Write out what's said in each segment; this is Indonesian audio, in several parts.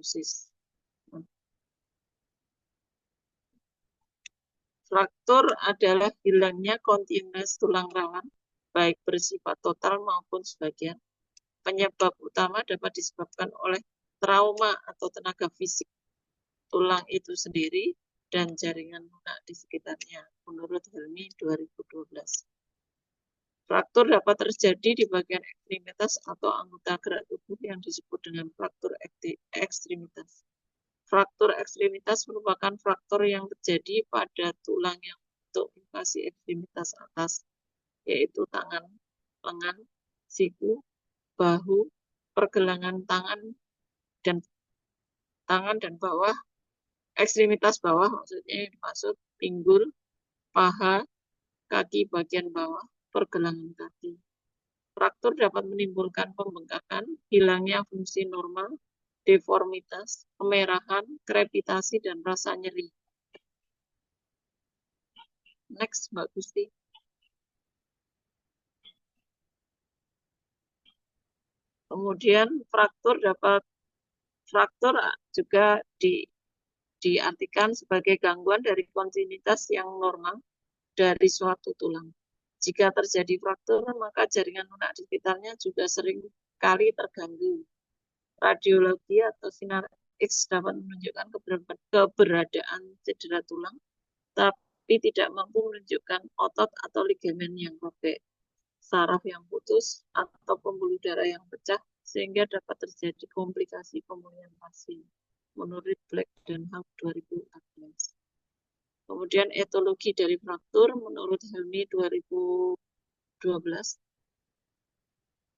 diagnosis. Fraktur adalah hilangnya kontinuitas tulang rawan, baik bersifat total maupun sebagian. Penyebab utama dapat disebabkan oleh trauma atau tenaga fisik tulang itu sendiri dan jaringan lunak di sekitarnya, menurut Helmi 2012. Fraktur dapat terjadi di bagian ekstremitas atau anggota gerak tubuh yang disebut dengan fraktur ekstremitas. Fraktur ekstremitas merupakan fraktur yang terjadi pada tulang yang membentuk invasi ekstremitas atas, yaitu tangan, lengan, siku, bahu, pergelangan tangan dan bawah, ekstremitas bawah maksudnya yang dimaksud pinggul, paha, kaki bagian bawah, pergelangan kaki. Fraktur dapat menimbulkan pembengkakan, hilangnya fungsi normal, deformitas, kemerahan, krepitasi, dan rasa nyeri. Next, Mbak Gusti. Kemudian fraktur juga diartikan sebagai gangguan dari kontinuitas yang normal dari suatu tulang. Jika terjadi fraktur, maka jaringan lunak di sekitarnya juga sering kali terganggu. Radiologi atau sinar X dapat menunjukkan keberadaan cedera tulang, tapi tidak mampu menunjukkan otot atau ligamen yang robek, saraf yang putus, atau pembuluh darah yang pecah, sehingga dapat terjadi komplikasi pemulihan pasien, menurut Black dan Hawk 2014. Kemudian etologi dari fraktur, menurut Helmi 2012,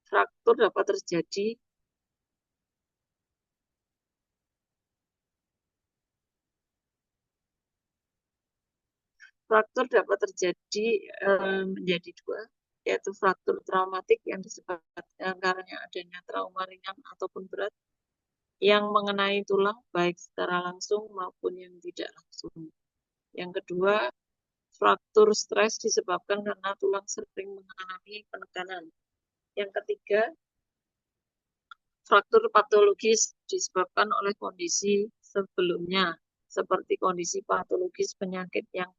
fraktur dapat terjadi menjadi dua, yaitu fraktur traumatik yang disebabkan karena adanya trauma ringan ataupun berat yang mengenai tulang baik secara langsung maupun yang tidak langsung. Yang kedua, fraktur stres disebabkan karena tulang sering mengalami penekanan. Yang ketiga, fraktur patologis disebabkan oleh kondisi sebelumnya, seperti kondisi patologis penyakit yang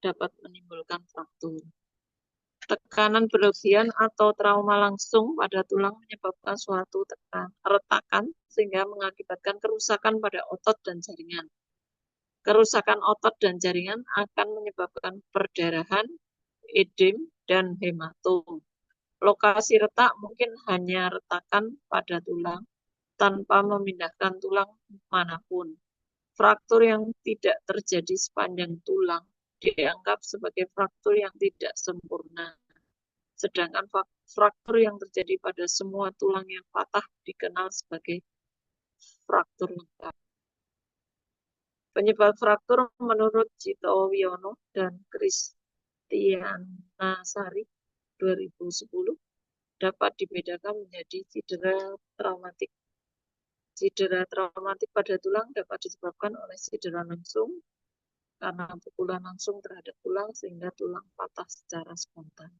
dapat menimbulkan fraktur. Tekanan berlebihan atau trauma langsung pada tulang menyebabkan suatu retakan sehingga mengakibatkan kerusakan pada otot dan jaringan. Kerusakan otot dan jaringan akan menyebabkan perdarahan, edem, dan hematom. Lokasi retak mungkin hanya retakan pada tulang tanpa memindahkan tulang manapun. Fraktur yang tidak terjadi sepanjang tulang dianggap sebagai fraktur yang tidak sempurna. Sedangkan fraktur yang terjadi pada semua tulang yang patah dikenal sebagai fraktur lengkap. Penyebab fraktur menurut Cito Wiono dan Kristiana Sari 2010 dapat dibedakan menjadi cedera traumatik. Cedera traumatik pada tulang dapat disebabkan oleh cedera langsung karena pukulan langsung terhadap tulang sehingga tulang patah secara spontan.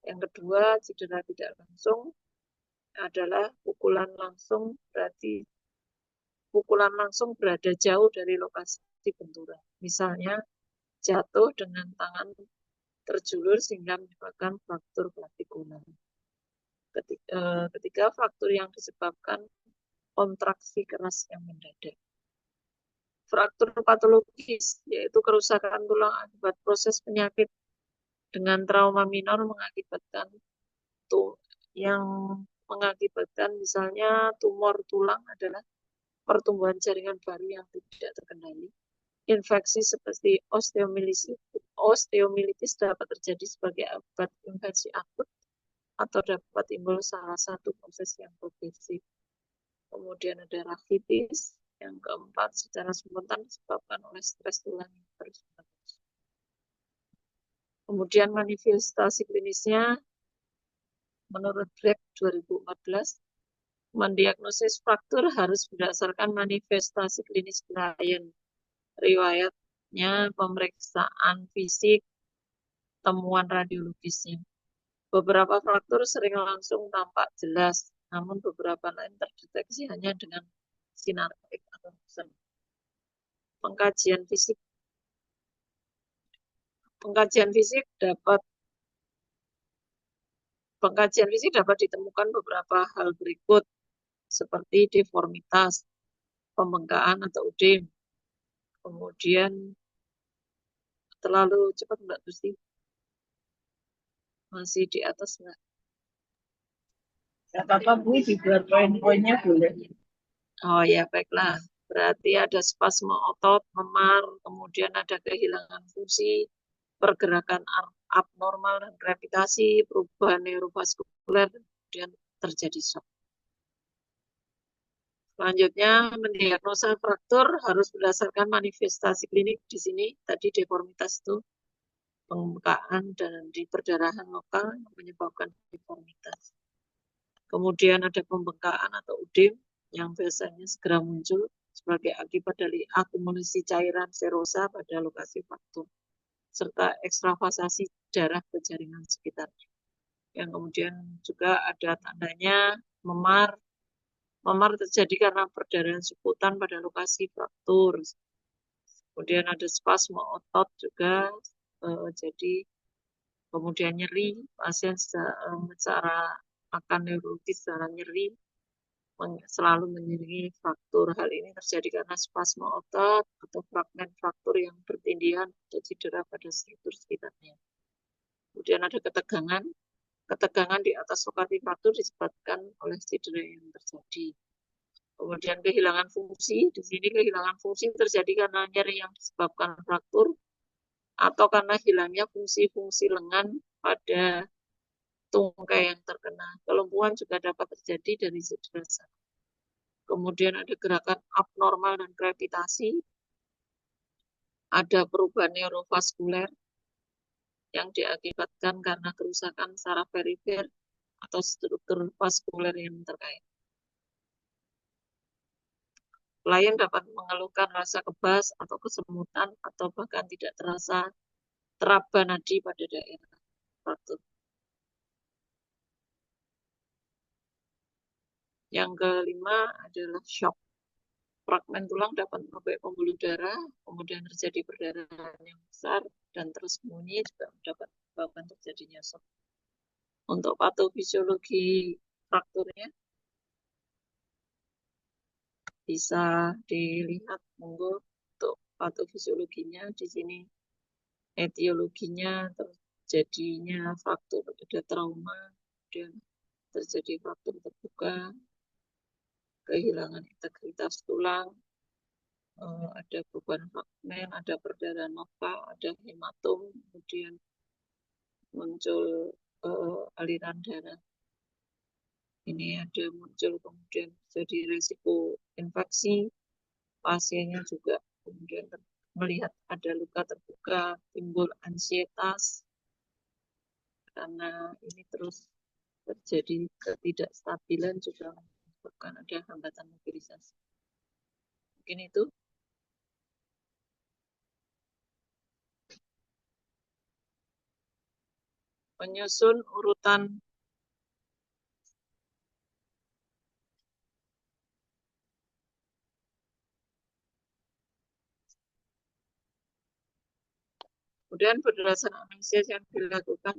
Yang kedua, cedera tidak langsung adalah pukulan langsung berada jauh dari lokasi benturan. Misalnya, jatuh dengan tangan terjulur sehingga menyebabkan fraktur clavikular. Ketiga, fraktur yang disebabkan kontraksi keras yang mendadak. Fraktur patologis, yaitu kerusakan tulang akibat proses penyakit dengan trauma minor mengakibatkan misalnya tumor tulang adalah pertumbuhan jaringan baru yang tidak terkendali. Infeksi seperti osteomilitis dapat terjadi sebagai akibat infeksi akut atau dapat timbul salah satu proses yang progresif. Kemudian ada rakitis. Yang keempat, secara spontan disebabkan oleh stres tulang yang terus-menerus. Kemudian manifestasi klinisnya, menurut Black 2014, mendiagnosis fraktur harus berdasarkan manifestasi klinis klien, riwayatnya, pemeriksaan fisik, temuan radiologisnya. Beberapa fraktur sering langsung tampak jelas, namun beberapa lain terdeteksi hanya dengan sinar X Pengkajian fisik. Pengkajian fisik dapat Pengkajian fisik dapat ditemukan beberapa hal berikut, seperti deformitas, pembengkakan atau udem. Kemudian terlalu cepat Mbak Gusti. Masih di atas Mbak. Gak apa-apa Bu, dibuat poin-poinnya boleh. Oh ya, baiklah. Berarti ada spasme otot, memar, kemudian ada kehilangan fungsi, pergerakan abnormal dan gravitasi, perubahan neurovaskuler, kemudian terjadi shock. Selanjutnya, mendiagnosa fraktur harus berdasarkan manifestasi klinik di sini. Tadi deformitas itu pembengkakan dan di perdarahan lokal yang menyebabkan deformitas. Kemudian ada pembengkakan atau udem yang biasanya segera muncul sebagai akibat dari akumulasi cairan serosa pada lokasi fraktur, serta ekstravasasi darah ke jaringan sekitarnya. Yang kemudian juga ada tandanya memar. Memar terjadi karena perdarahan suputan pada lokasi fraktur. Kemudian ada spasme otot juga, jadi kemudian nyeri, pasien secara akan neurologis secara nyeri, selalu menyeringi fraktur. Hal ini terjadi karena spasme otot atau fragmen fraktur yang bertindihan atau cedera pada struktur sekitarnya. Kemudian ada ketegangan. Ketegangan di atas lokasi fraktur disebabkan oleh cedera yang terjadi. Kemudian kehilangan fungsi. Di sini kehilangan fungsi terjadi karena nyeri yang disebabkan fraktur atau karena hilangnya fungsi-fungsi lengan pada tungkai yang terkena. Kelumpuhan juga dapat terjadi dari cedera saraf. Kemudian ada gerakan abnormal dan gravitasi. Ada perubahan neurovaskuler yang diakibatkan karena kerusakan saraf perifer atau struktur vaskuler yang terkait. Klien dapat mengeluhkan rasa kebas atau kesemutan atau bahkan tidak terasa teraba nadi pada daerah fraktur. Yang kelima adalah shock. Fragmen tulang dapat merobek pembuluh darah, kemudian terjadi perdarahan yang besar, dan terus bunyi juga dapat menyebabkan terjadinya shock. Untuk patofisiologi frakturnya bisa dilihat, monggo untuk patofisiologinya di sini, etiologinya terjadinya fraktur, ada trauma, kemudian terjadi fraktur terbuka, kehilangan integritas tulang, ada perubahan fragmen, ada perdarahan nova, ada hematom, kemudian muncul aliran darah. Ini ada muncul kemudian jadi risiko infeksi, pasiennya juga kemudian melihat ada luka terbuka, timbul ansietas, karena ini terus terjadi ketidakstabilan juga menyebabkan ada hambatan mobilisasi. Mungkin itu. Menyusun urutan kemudian berdasarkan analisis yang dilakukan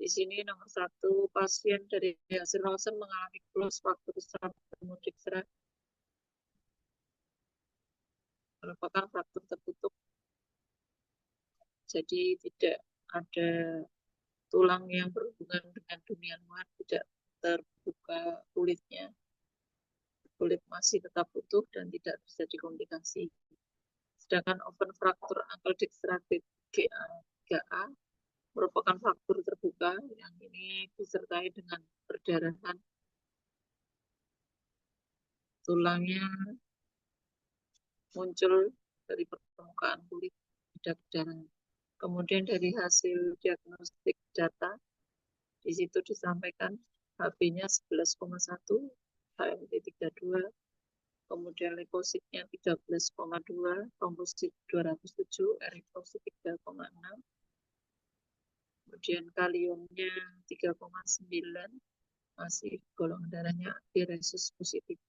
di sini nomor 1, pasien dari hasil ronsen mengalami close fraktur saraf bermudik serat, merupakan fraktur tertutup, jadi tidak ada tulang yang berhubungan dengan dunia luar, tidak terbuka kulitnya, kulit masih tetap utuh dan tidak terjadi komplikasi. Sedangkan open fraktur ankle dextrated GA3A merupakan fraktur terbuka yang ini disertai dengan perdarahan, tulangnya muncul dari permukaan kulit, ada perdarahan. Kemudian dari hasil diagnostik data, di situ disampaikan HB-nya 11,1, HMT 32, kemudian leukositnya 13,2, trombosit 207, eritrosit 3,6, kemudian kaliumnya 3,9, masih golongan darahnya AB resus positif.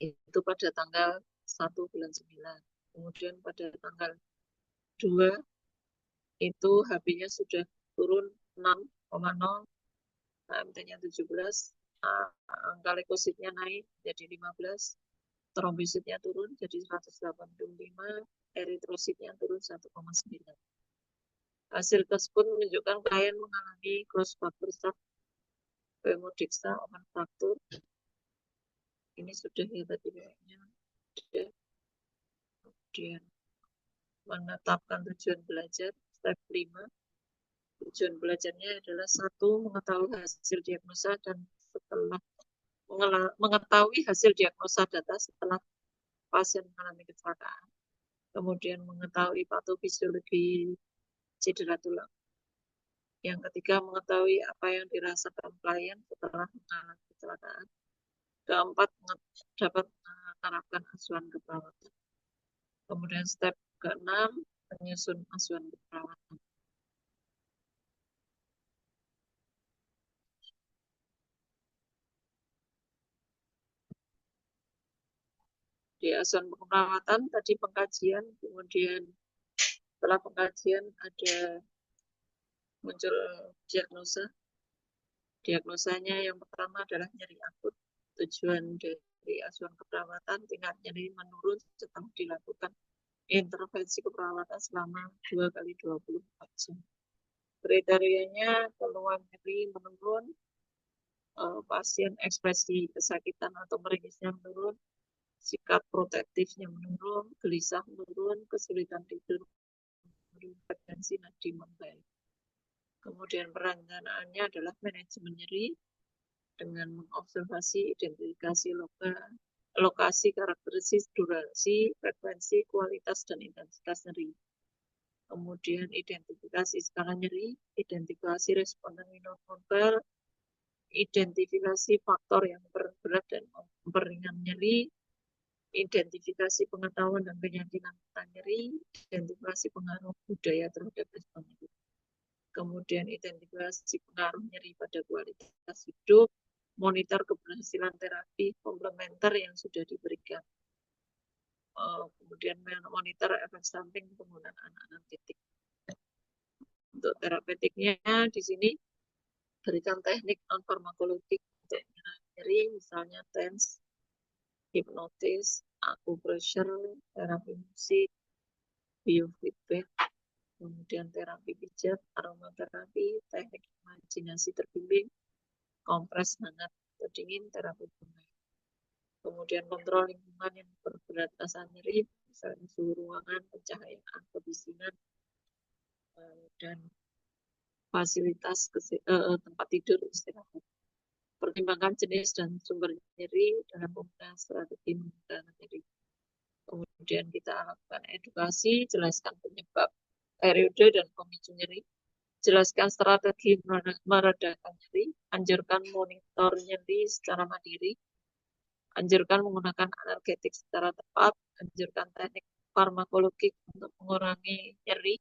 Itu pada tanggal 1 bulan 9. Kemudian pada tanggal 2 itu HB-nya sudah turun 6,0, HMT-nya 17, angka leukositnya naik jadi 15, trombositnya turun jadi 185, eritrositnya turun 1,9. Hasil tersebut menunjukkan klien mengalami cross factor shock pneumodexa open fracture. Ini sudah ya tadi kayaknya. Kemudian menetapkan tujuan belajar step 5. Tujuan belajarnya adalah 1. Mengetahui hasil diagnosa dan setelah mengetahui hasil diagnosa data setelah pasien mengalami kecelakaan. Kemudian mengetahui patofisiologi cedera tulang. Yang ketiga, mengetahui apa yang dirasakan klien setelah mengalami kecelakaan. Keempat, dapat menerapkan asuhan keperawatan. Kemudian step ke-6, menyusun asuhan keperawatan. Di asuhan keperawatan tadi pengkajian, kemudian setelah pengkajian ada muncul diagnosa. Diagnosanya yang pertama adalah nyeri akut. Tujuan dari asuhan keperawatan tingkat nyeri menurun setelah dilakukan intervensi keperawatan selama 2 kali 24 jam. Kriterianya keluhan nyeri menurun, pasien ekspresi kesakitan atau meringusnya menurun, sikap protektifnya menurun, gelisah menurun, kesulitan tidur menurun, frekuensi nadi membaik. Kemudian perencanaannya adalah manajemen nyeri dengan mengobservasi, identifikasi lokasi, karakteristik, durasi, frekuensi, kualitas, dan intensitas nyeri. Kemudian identifikasi skala nyeri, identifikasi responden nonverbal, identifikasi faktor yang memperberat dan memperingan nyeri, identifikasi pengetahuan dan keyakinan tentang nyeri, identifikasi pengaruh budaya terhadap respon nyeri. Kemudian identifikasi pengaruh nyeri pada kualitas hidup, monitor keberhasilan terapi komplementer yang sudah diberikan. Kemudian monitor efek samping penggunaan anak-anak titik. Untuk terapeutiknya di sini berikan teknik non farmakologik untuk nyeri, misalnya TENS, hipnotis, acupressure, terapi musik, biofeedback, kemudian terapi pijat, aromaterapi, teknik imajinasi terbimbing, kompres hangat atau dingin, terapi bunga. Kemudian kontrol lingkungan yang berberat rasa nyeri, misalnya suhu ruangan, pencahayaan, kebisingan, dan fasilitas tempat tidur istirahat. Pertimbangkan jenis dan sumber nyeri dalam penggunaan strategi mengendalikan nyeri. Kemudian kita lakukan edukasi, jelaskan penyebab, periode, dan pemicu nyeri. Jelaskan strategi meredakan nyeri, anjurkan monitor nyeri secara mandiri, anjurkan menggunakan analgetik secara tepat, anjurkan teknik farmakologik untuk mengurangi nyeri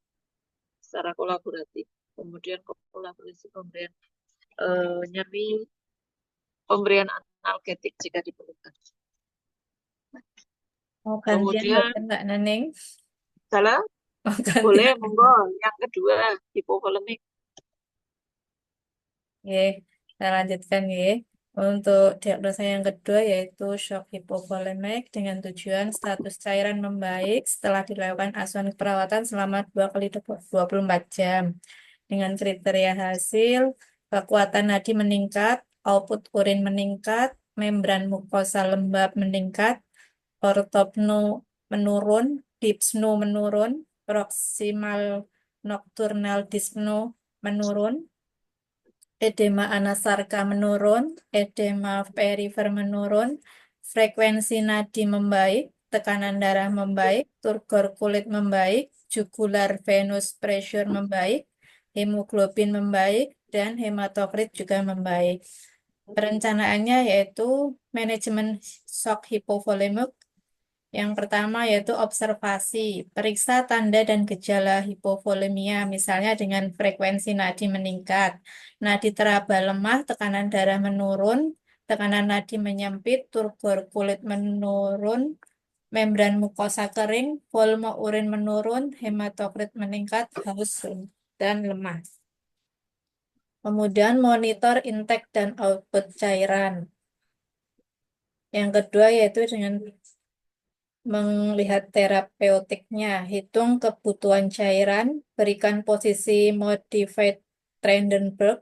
secara kolaboratif. Kemudian kolaborasi pemberian nyeri, pemberian analgetik jika diperlukan. Oh, gantian Kemudian Mbak Neneng. salah Oh, gantian. boleh monggo. Yang kedua hipovolemic. Oke, kita lanjutkan ya. Untuk diagnosa yang kedua yaitu shock hipovolemik dengan tujuan status cairan membaik setelah dilakukan asuhan perawatan selama 2 kali 24 jam. Dengan kriteria hasil, kekuatan nadi meningkat, output urin meningkat, membran mukosa lembab meningkat, ortopno menurun, dyspno menurun, proximal nocturnal dyspno menurun, edema anasarka menurun, edema perifer menurun, frekuensi nadi membaik, tekanan darah membaik, turgor kulit membaik, jugular venous pressure membaik, hemoglobin membaik, dan hematokrit juga membaik. Perencanaannya yaitu manajemen shock hipovolemik. Yang pertama yaitu observasi, periksa tanda dan gejala hipovolemia, misalnya dengan frekuensi nadi meningkat, nadi teraba lemah, tekanan darah menurun, tekanan nadi menyempit, turgor kulit menurun, membran mukosa kering, volume urin menurun, hematokrit meningkat, haus dan lemah. Kemudian monitor intake dan output cairan. Yang kedua yaitu dengan melihat terapeutiknya, hitung kebutuhan cairan, berikan posisi modified Trendelenburg,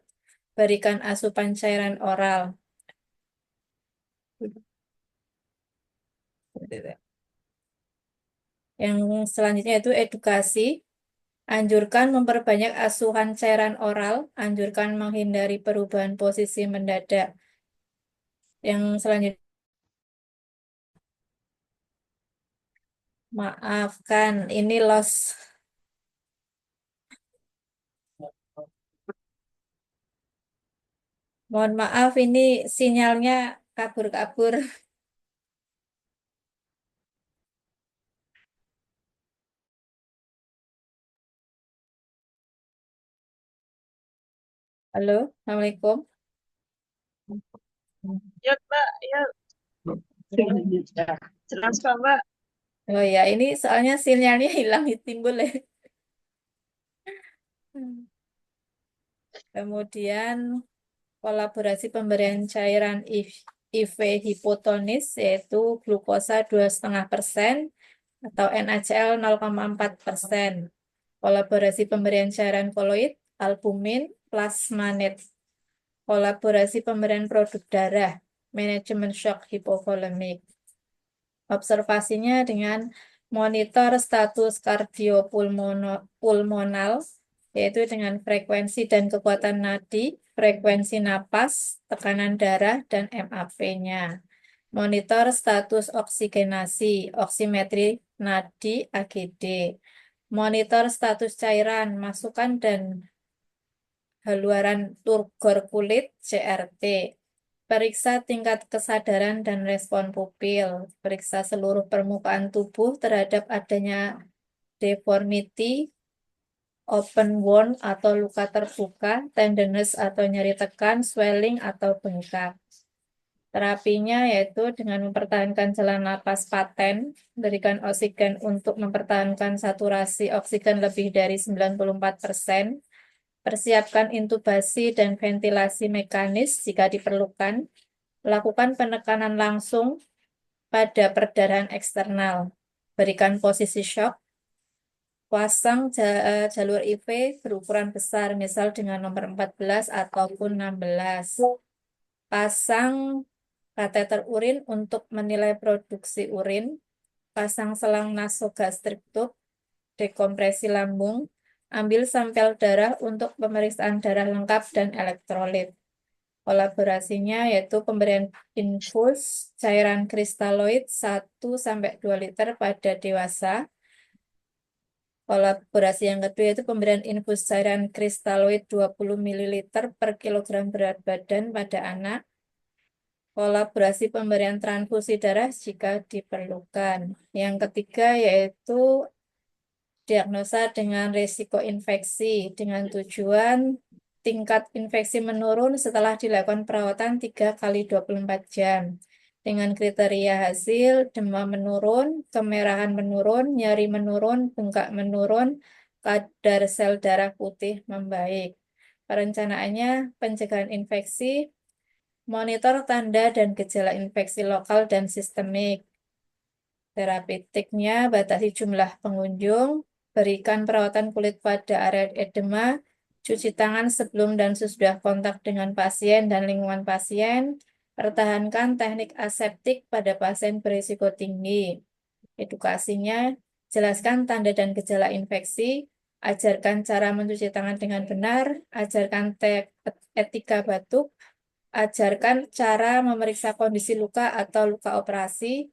berikan asupan cairan oral. Yang selanjutnya itu edukasi, anjurkan memperbanyak asuhan cairan oral, anjurkan menghindari perubahan posisi mendadak. Yang selanjutnya, maafkan, ini loss. Mohon maaf, ini sinyalnya kabur-kabur. Halo, Assalamualaikum. Ya, Mbak, ya jelas kok, Mbak. Oh ya, ini soalnya sinyalnya hilang timbul ya. Kemudian kolaborasi pemberian cairan IV hipotonis yaitu glukosa 2,5% atau NaCl 0,4%. Kolaborasi pemberian cairan koloid, albumin, plasmanet. Kolaborasi pemberian produk darah, manajemen shock hipovolemik. Observasinya dengan monitor status kardiopulmonal, yaitu dengan frekuensi dan kekuatan nadi, frekuensi napas, tekanan darah, dan MAP-nya. Monitor status oksigenasi, oksimetri nadi, AGD. Monitor status cairan, masukan dan haluaran turgor kulit, CRT. Periksa tingkat kesadaran dan respon pupil. Periksa seluruh permukaan tubuh terhadap adanya deformity, open wound atau luka terbuka, tenderness atau nyeri tekan, swelling atau bengkak. Terapinya yaitu dengan mempertahankan jalan napas paten, berikan oksigen untuk mempertahankan saturasi oksigen lebih dari 94%, persiapkan intubasi dan ventilasi mekanis jika diperlukan, lakukan penekanan langsung pada perdarahan eksternal, berikan posisi shock, pasang jalur IV berukuran besar, misal dengan nomor 14 ataupun 16. Pasang kateter urin untuk menilai produksi urin, pasang selang nasogastrik tube, dekompresi lambung, ambil sampel darah untuk pemeriksaan darah lengkap dan elektrolit. Kolaborasinya yaitu pemberian infus cairan kristaloid 1-2 liter pada dewasa. Kolaborasi yang kedua yaitu pemberian infus cairan kristaloid 20 ml per kilogram berat badan pada anak. Kolaborasi pemberian transfusi darah jika diperlukan. Yang ketiga yaitu diagnosa dengan risiko infeksi dengan tujuan tingkat infeksi menurun setelah dilakukan perawatan 3 kali 24 jam. Dengan kriteria hasil, demam menurun, kemerahan menurun, nyeri menurun, bengkak menurun, kadar sel darah putih membaik. Perencanaannya pencegahan infeksi, monitor tanda dan gejala infeksi lokal dan sistemik. Terapeutiknya batasi jumlah pengunjung, berikan perawatan kulit pada area edema, cuci tangan sebelum dan sesudah kontak dengan pasien dan lingkungan pasien, pertahankan teknik aseptik pada pasien berisiko tinggi. Edukasinya, jelaskan tanda dan gejala infeksi, ajarkan cara mencuci tangan dengan benar, ajarkan etika batuk, ajarkan cara memeriksa kondisi luka atau luka operasi,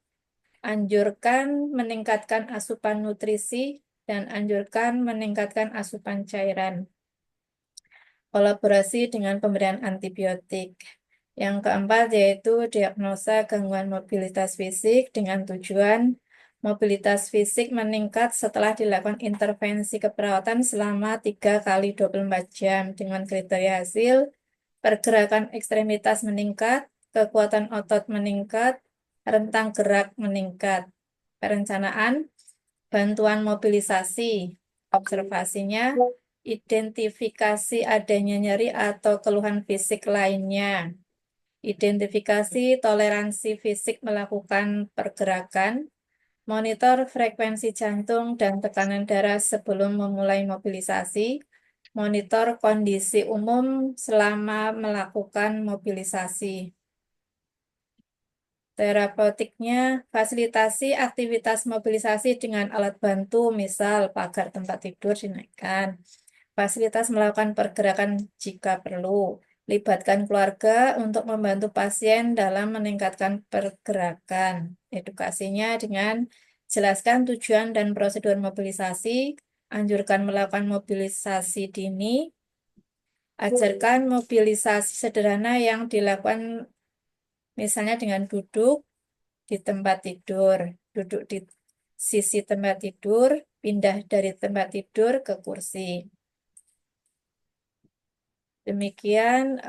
anjurkan meningkatkan asupan nutrisi, dan anjurkan meningkatkan asupan cairan. Kolaborasi dengan pemberian antibiotik. Yang keempat yaitu diagnosa gangguan mobilitas fisik dengan tujuan mobilitas fisik meningkat setelah dilakukan intervensi keperawatan selama 3 kali 24 jam dengan kriteria hasil pergerakan ekstremitas meningkat, kekuatan otot meningkat, rentang gerak meningkat. Perencanaan, bantuan mobilisasi, observasinya, identifikasi adanya nyeri atau keluhan fisik lainnya. Identifikasi toleransi fisik melakukan pergerakan, monitor frekuensi jantung dan tekanan darah sebelum memulai mobilisasi, monitor kondisi umum selama melakukan mobilisasi. Terapeutiknya, fasilitasi aktivitas mobilisasi dengan alat bantu, misal pagar tempat tidur dinaikkan. Fasilitas melakukan pergerakan jika perlu. Libatkan keluarga untuk membantu pasien dalam meningkatkan pergerakan. Edukasinya dengan jelaskan tujuan dan prosedur mobilisasi, anjurkan melakukan mobilisasi dini, ajarkan mobilisasi sederhana yang dilakukan misalnya dengan duduk di tempat tidur, duduk di sisi tempat tidur, pindah dari tempat tidur ke kursi. Demikian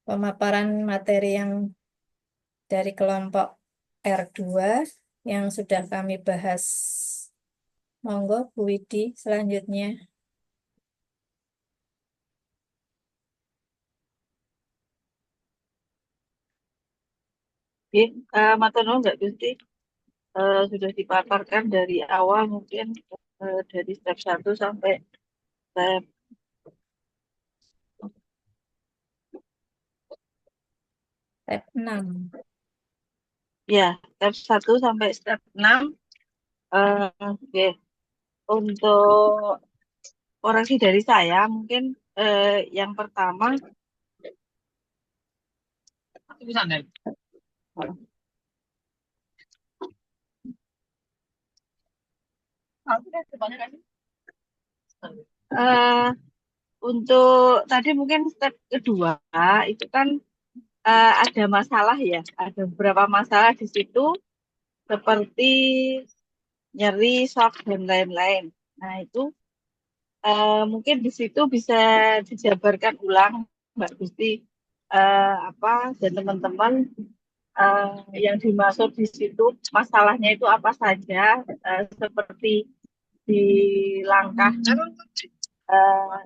pemaparan materi yang dari kelompok R2 yang sudah kami bahas. Monggo Bu Widi selanjutnya. Matur nuwun Mbak Gusti. Sudah dipaparkan dari awal mungkin dari step 1 sampai step Step 6. ya step 1 sampai step 6. Oke. Untuk koreksi dari saya mungkin yang pertama untuk tadi mungkin step kedua itu kan ada masalah ya, ada beberapa masalah di situ seperti nyeri, shock dan lain-lain. Nah itu mungkin di situ bisa dijabarkan ulang Mbak Gusti apa dan teman-teman yang dimaksud di situ masalahnya itu apa saja seperti di langkah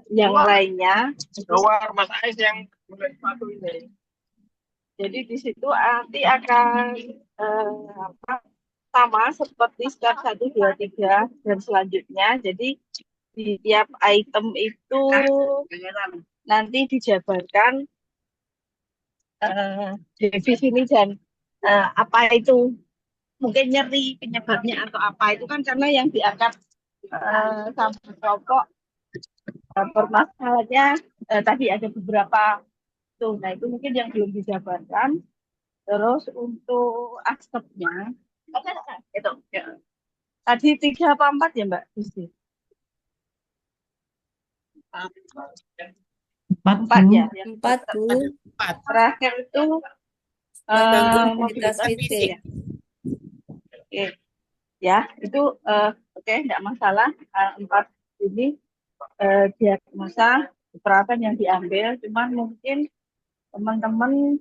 yang lainnya. Keluar Mas Ais yang satu ini. Jadi di situ nanti akan apa, sama seperti step 1, 2, 3 dan selanjutnya. Jadi di tiap item itu nanti dijabarkan definisi dan apa itu mungkin nyeri penyebabnya atau apa itu kan karena yang diangkat sama kelompok permasalahannya tadi ada beberapa tuh. Nah itu mungkin yang belum dijabarkan. Terus untuk aspeknya itu ya. Tadi 3 apa 4 ya Mbak Gusti? 4 ya. 4, Bu. Terakhir itu Membangun aktivitas mobilitas fisik. ya. Oke. Ya, itu oke, enggak masalah. 4 ini diagnosa perawatan yang diambil, cuman mungkin teman-teman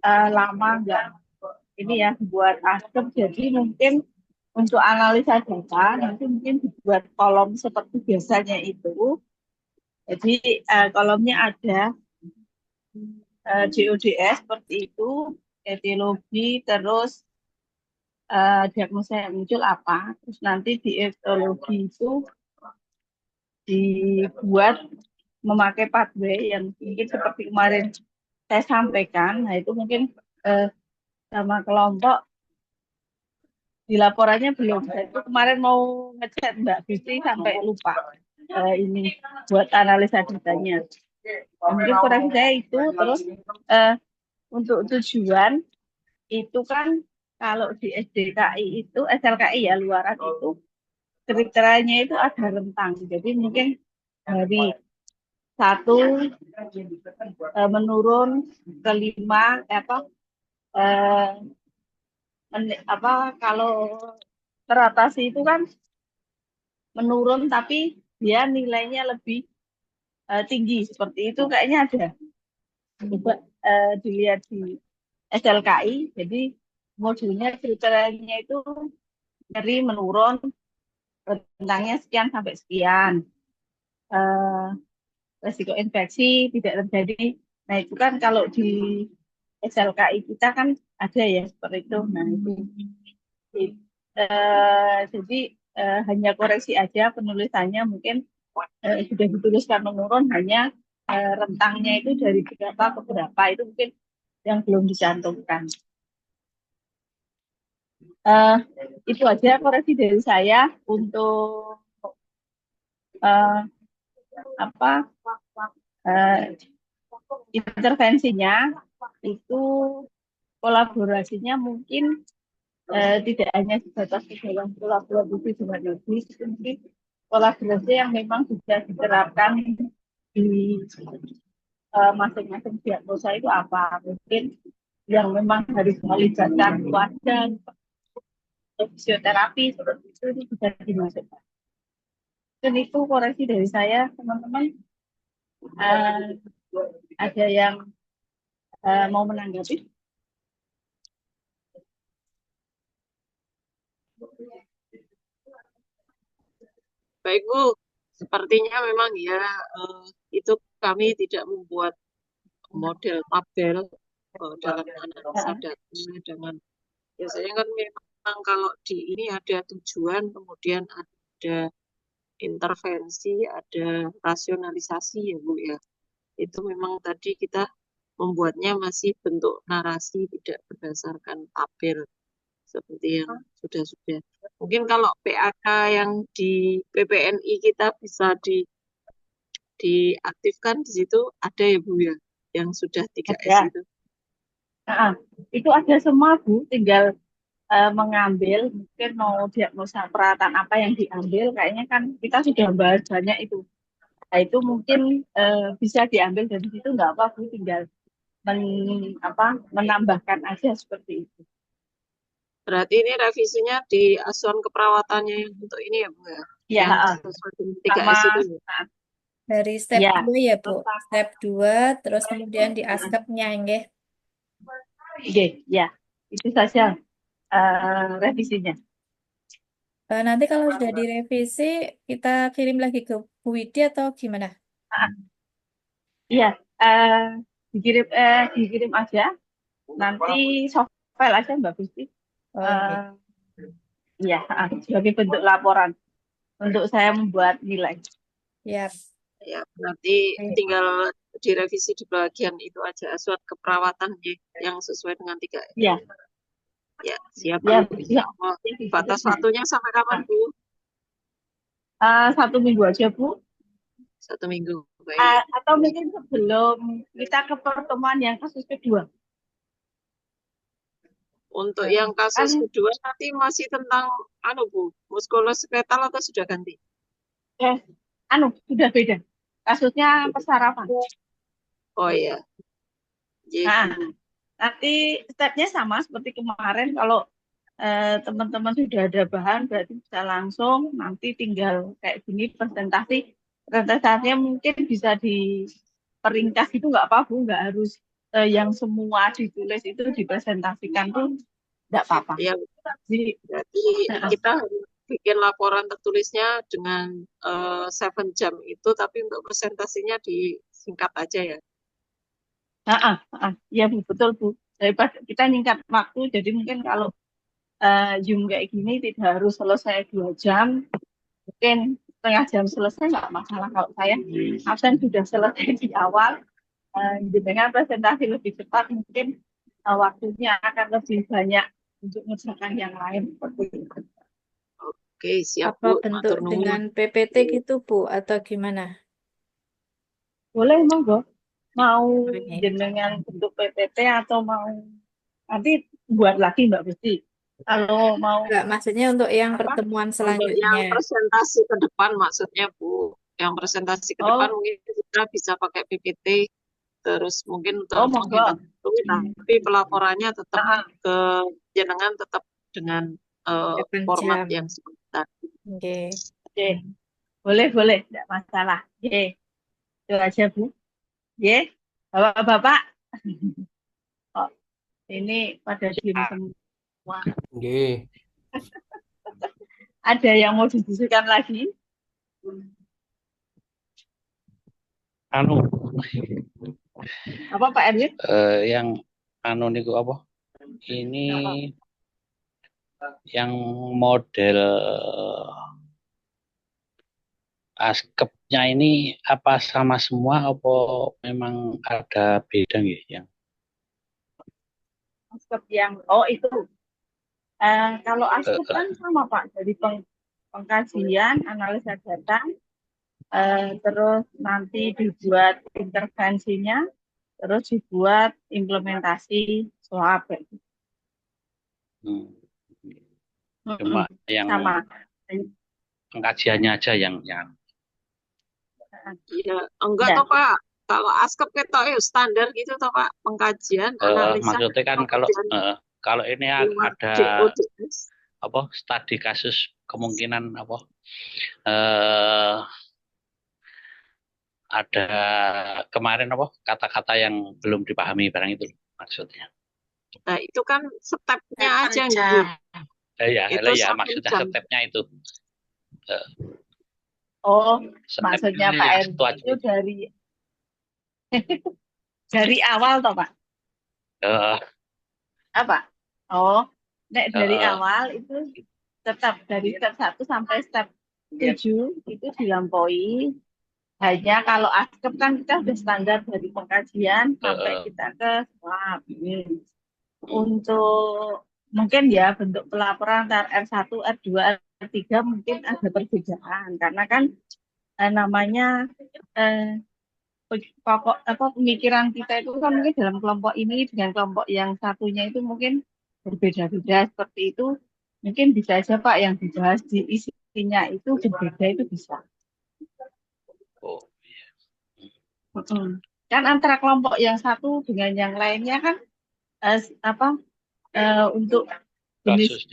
lama enggak ini ya buat aspek, jadi mungkin untuk analisa data nanti mungkin dibuat kolom seperti biasanya itu. Jadi kolomnya ada GODS seperti itu, etiologi, terus diagnosa yang muncul apa, terus nanti di etiologi itu dibuat memakai pathway yang mungkin seperti kemarin saya sampaikan. Nah itu mungkin sama kelompok di laporannya belum. Saya itu kemarin mau ngechat Mbak Gusti sampai lupa ini buat analisa datanya. Mungkin koreksi saya itu. Terus untuk tujuan itu kan kalau di SDKI itu SLKI ya luaran itu kriterianya itu ada rentang. Jadi mungkin dari 1 menurun ke 5 kalau teratasi itu kan menurun tapi dia nilainya lebih tinggi seperti itu kayaknya ada. Coba dilihat di SLKI. Jadi modulnya kriterianya itu nyeri menurun, rentangnya sekian sampai sekian. Eh, Resiko infeksi tidak terjadi. Nah, itu kan kalau di SLKI kita kan ada ya seperti itu. Nah, itu. Jadi hanya koreksi aja penulisannya mungkin sudah dituliskan menurun, hanya rentangnya itu dari berapa ke berapa itu mungkin yang belum dicantumkan. Eh, itu aja koreksi dari saya untuk eh, apa intervensinya itu kolaborasinya mungkin tidak hanya sebatas di dalam kolaborasi dengan medis, mungkin kolaborasi yang memang sudah diterapkan di masing-masing diagnosa itu apa. Mungkin yang memang harus melibatkan keluarga, fisioterapi, seperti itu bisa dimasukkan. Dan itu koreksi dari saya, teman-teman. Ada yang mau menanggapi? Baik Bu, sepertinya memang ya itu kami tidak membuat model tabel dalam analisa data dengan biasanya kan memang kalau di ini ada tujuan, kemudian ada intervensi, ada rasionalisasi ya Bu ya. Itu memang tadi kita membuatnya masih bentuk narasi, tidak berdasarkan tabel seperti yang sudah-sudah. Mungkin kalau PAK yang di PPNI kita bisa diaktifkan di situ ada ya Bu ya, yang sudah 3S Ada. itu. Itu ada semua Bu, tinggal mengambil, mungkin mau diagnosa peralatan apa yang diambil, kayaknya kan kita sudah bahas banyak itu. Nah, itu mungkin bisa diambil dari situ, nggak apa Bu, tinggal menambahkan aja seperti itu. Berarti ini revisinya di asuhan keperawatannya yang untuk ini ya Bu ya, Ya, yang sesuai dengan 3S sama itu ya. Dari step ya, 2 ya, Bu. Step 2, terus kemudian di askepnya, nggih. oke, ya, itu saja revisinya. Nanti kalau sudah direvisi, kita kirim lagi ke Bu Widi atau gimana? Iya, dikirim aja. Nanti soft file aja Mbak Gusti. Oh, oke. Iya, sebagai bentuk laporan untuk saya membuat nilai. Ya, Ya, berarti tinggal direvisi di bagian itu aja asuhan keperawatan ya, yang sesuai dengan 3S. Iya. Ya, siap Ya, Bu. Insya Allah. Batas waktunya sampai kapan Bu? 1 minggu aja Bu. 1 minggu. Baik. Atau mungkin sebelum kita ke pertemuan yang kasus kedua. Untuk yang kasus kedua nanti masih tentang Bu, muskuloskeletal atau sudah ganti? Sudah beda. Kasusnya persarafan. Oh iya. Nanti stepnya sama seperti kemarin. Kalau teman-teman sudah ada bahan, berarti bisa langsung. Nanti tinggal kayak gini presentasinya mungkin bisa diperingkas itu nggak apa-apa, Bu. Nggak harus yang semua ditulis itu dipresentasikan tuh nggak apa-apa. Iya. Berarti kita harus bikin laporan tertulisnya dengan 7 jam itu, tapi untuk presentasinya disingkat aja ya. Ya Bu, betul Bu. Daripada kita nyingkat waktu, jadi mungkin kalau Zoom kayak gini tidak harus selesai 2 jam, mungkin setengah jam selesai nggak masalah. Kalau saya absen sudah selesai di awal, dengan presentasi lebih cepat, mungkin waktunya akan lebih banyak untuk mengerjakan yang lain seperti itu. Oke, siap apa Bu. bentuk dengan PPT gitu Bu, atau gimana? Boleh monggo. Mau jenengan bentuk PPT atau mau nanti buat lagi Mbak Gusti. Kalau mau Enggak, maksudnya untuk yang pertemuan untuk yang selanjutnya. presentasi ke depan maksudnya Bu, yang presentasi ke depan mungkin kita bisa pakai PPT, terus mungkin untuk menghemat waktu, tapi pelaporannya tetap ke jenengan tetap dengan format yang seperti tadi. Oke. Boleh, tidak masalah. Itu aja Bu. Bapak-bapak, Oh, ini pada diem Ya, semua. nggih. Ada yang mau didiskusikan lagi? Anu, Apa Pak Erwin? yang anu niku apa? Ini yang model askepnya ini apa sama semua apa memang ada beda nggih yang Askep yang itu kalau askep kan sama Pak, dari pengkajian, analisa data, terus nanti dibuat intervensinya, terus dibuat implementasi swab. cuma yang Sama. pengkajiannya aja yang Ya, enggak Ya. toh Pak. Kalau askep ketok ya standar gitu toh Pak. Pengkajian, analisa, maksudnya kan kalau ini ada DODS. apa studi kasus kemungkinan apa ada kemarin apa kata-kata yang belum dipahami barang itu maksudnya. Nah, itu kan stepnya aja Kerja. gitu. Ya, Itu ya satu maksudnya jam. stepnya itu. Maksudnya Pak yang Erwin satu aja. itu dari awal toh Pak? Apa? Dari awal itu tetap dari step 1 sampai step 7 itu dilampaui. Hanya kalau askep kan kita sudah standar dari pengkajian sampai kita ke swab. Untuk mungkin ya bentuk pelaporan antar R1, R2, R3 mungkin ada perbedaan karena kan namanya pokok pemikiran kita itu kan mungkin dalam kelompok ini dengan kelompok yang satunya itu mungkin berbeda-beda seperti itu. Mungkin bisa aja Pak yang dibahas di isinya itu berbeda, itu bisa. Kan antara kelompok yang satu dengan yang lainnya kan untuk jenis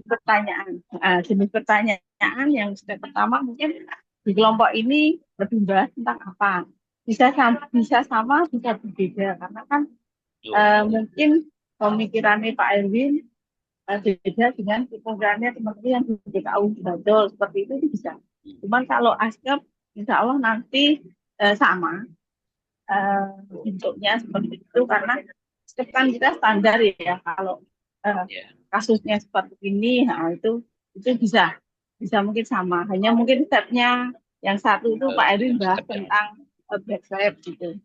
pertanyaan. Jenis pertanyaan yang step pertama mungkin di kelompok ini lebih bahas tentang apa. Bisa sama, bisa berbeda karena kan mungkin pemikirannya Pak Erwin beda dengan pemikirannya teman-teman yang di BKU Bantul, seperti itu bisa. Cuman kalau askep insya Allah nanti sama bentuknya seperti itu karena askep kan kita standar ya kalau kasusnya seperti ini, itu bisa mungkin sama. Hanya mungkin stepnya yang satu itu Pak Erwin bahas tentang backslap gitu.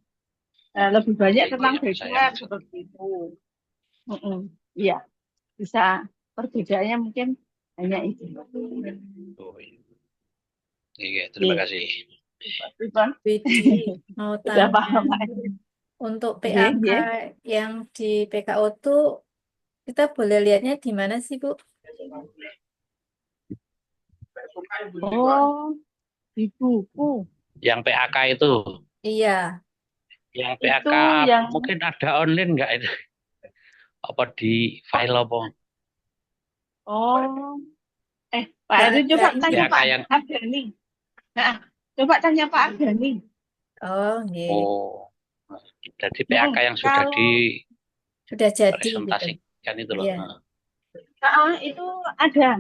Lebih banyak tentang backslap seperti itu. Iya, bisa perbedaannya mungkin hanya itu. Iya, terima kasih. Widi, mau Sudah tanya. paham Pak? Untuk PAK yang di PKO tuh kita boleh lihatnya di mana sih, Bu? Di buku. Yang PAK itu. Iya. Yang PAK mungkin ada online nggak itu? Apa di file apa? Pak Erwin coba tanya Pak Ardhani. Coba tanya Pak Ardhani. Jadi PAK yang sudah jadi presentasikan itu loh. Itu ada.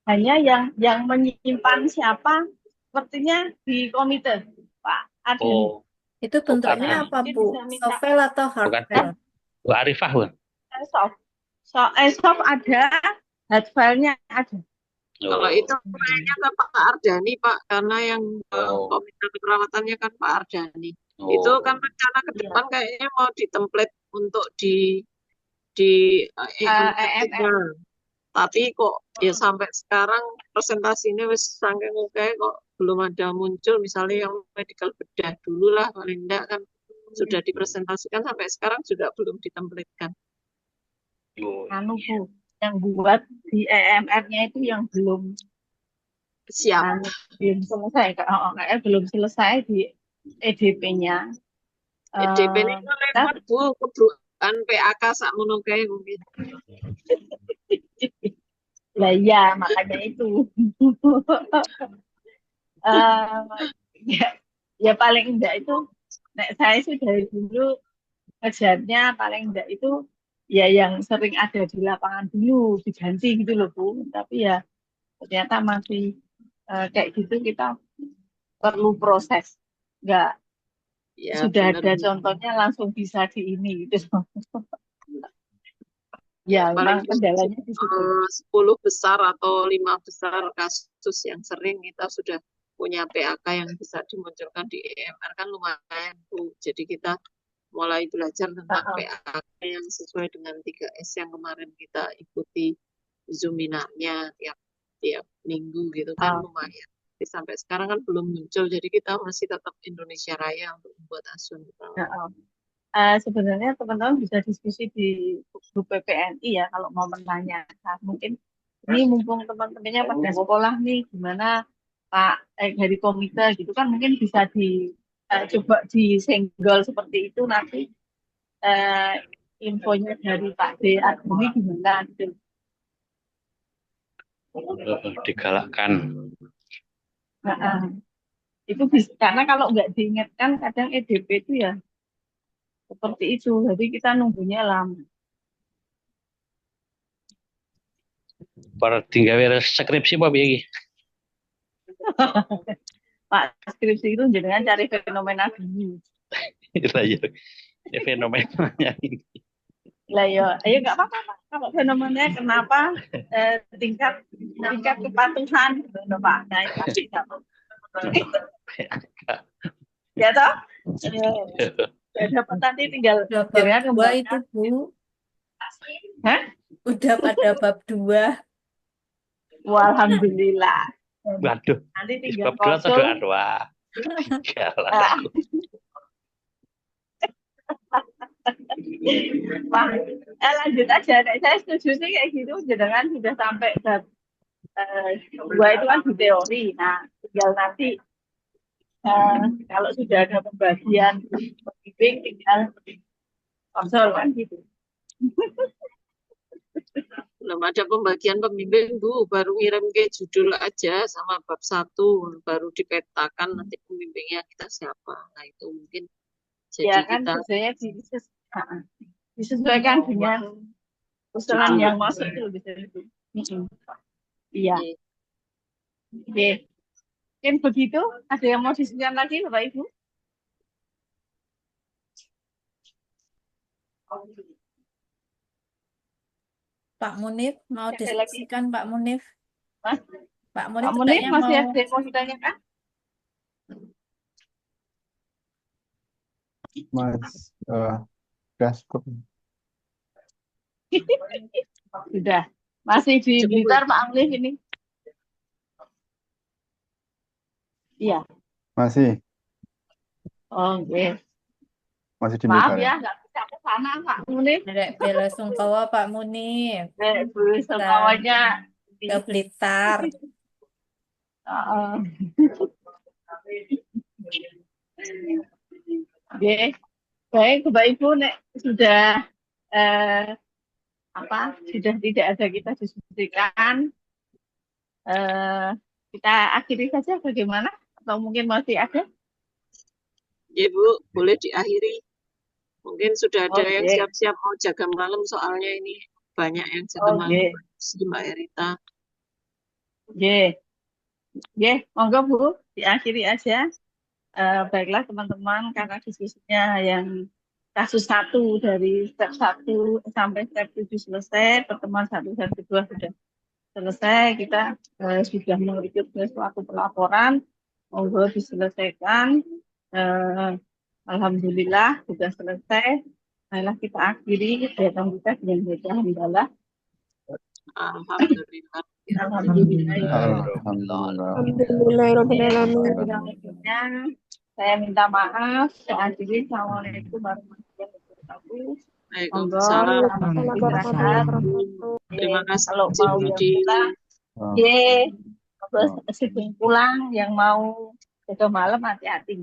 Hanya yang menyimpan siapa sepertinya di komite Pak Ardhani. Itu bentuknya apa Bu? Softfile atau hardfile? Bu Arifah, Bu? Soft ada, hardfile-nya ada. Kalau itu kayaknya ke Pak Ardhani Pak, karena yang komite keperawatannya kan Pak Ardhani. Itu kan rencana ke depan kayaknya mau ditemplate untuk di EMR. Tapi kok ya sampai sekarang presentasinya wis saking oke kok belum ada muncul, misalnya yang medical bedah dulu lah paling enggak kan sudah dipresentasikan, sampai sekarang juga belum ditempelitkan. Bu, yang buat di EMR-nya itu yang belum siap, belum selesai, kayaknya belum selesai di EDP-nya. EDP ini lewat Bu, kebrukan PAK sakmono kae mungkin. Lah ya, makanya itu. Ya paling enggak itu saya sih dari dulu ngejarnya paling enggak itu ya yang sering ada di lapangan dulu diganti gitu loh Bu. Tapi ya ternyata masih kayak gitu kita perlu proses. Enggak Ya, sudah benar. ada contohnya langsung bisa di ini gitu. Ya, Paling memang kendalanya di situ. 10 besar atau 5 besar kasus yang sering kita sudah punya PAK yang bisa dimunculkan di EMR kan lumayan tuh. Jadi kita mulai belajar tentang PAK yang sesuai dengan 3S yang kemarin kita ikuti Zoominarnya tiap minggu gitu kan lumayan. Tapi sampai sekarang kan belum muncul, jadi kita masih tetap Indonesia Raya untuk membuat asun. Sebenarnya teman-teman bisa diskusi di grup PPNI ya kalau mau menanyakan. Mungkin ini mumpung teman-temannya pada sekolah nih gimana Pak dari komite gitu kan mungkin bisa coba disenggol seperti itu nanti infonya dari Pak D Agumi gimana gitu. Digalakkan. Itu bisa karena kalau nggak diingatkan kadang EDP itu ya seperti itu. Jadi kita nunggunya lama. Para tinggal skripsi apa iki? Pak skripsi itu jenengan cari fenomena dulu. Ya fenomenanya ini. Lah ya, ayo nggak apa-apa Pak. Kalau fenomenanya kenapa tingkat kepatuhan gitu loh, Pak. Nah, itu pasti sama. Ya toh? Ya, dapat nanti tinggal Udah bab jenengan 2 kembali. itu Bu. Hah? Udah pada bab 2. Alhamdulillah. Waduh. Nanti tinggal Bab 2 atau konsul. 2? 3 lah. Pak, lanjut aja. Saya setuju sih kayak gitu. Jenengan sudah sampai bab 2 itu kan di teori. Nah, tinggal nanti kalau sudah ada pembagian pembimbing tinggal konsul kan gitu. Belum ada pembagian pembimbing Bu, baru ngirim ke judul aja sama bab 1, baru dipetakan nanti pembimbingnya kita siapa. Nah itu mungkin jadi Ya kan kita biasanya disesuaikan dengan usulan yang masuk itu bisa itu. Iya. Oke. Mungkin begitu. Ada yang mau diskusikan lagi Bapak Ibu? Pak Munif mau Ada lagi? diskusikan Pak Munif? Mas? Pak Munif Pak Munif kayaknya masih mau ada yang mau ditanyakan? Mas, udah cukup. Sudah. Masih di Blitar Pak Munif ini? Iya. Masih. Oke. Masih di Maaf Blitar. ya, nggak bisa ke sana Pak Munif. Derek bela sungkawa Pak Munif. Semuanya Ke Blitar. Oke. Baik, Bapak Ibu, nek sudah sudah tidak ada kita diskusikan, kita akhiri saja bagaimana? Atau mungkin masih ada? ya Bu, boleh diakhiri. Mungkin sudah ada yang siap-siap mau jaga malam soalnya ini banyak yang jaga malam si Mbak Erita. Monggo Bu, diakhiri aja. Baiklah teman-teman, karena diskusinya yang kasus 1 dari step 1 sampai step 7 selesai, pertemuan 1 dan 2 sudah selesai, kita sudah mengerucut suatu pelaporan, monggo diselesaikan. Alhamdulillah sudah selesai. Baiklah kita akhiri kegiatan kita dengan baca hamdalah. Alhamdulillah. Alhamdulillah. Saya minta maaf. Saya akhiri. Assalamualaikum warahmatullahi wabarakatuh. Waalaikumsalam. Terima kasih. Kalau mau pulang, sebelum pulang yang mau jaga malam hati-hati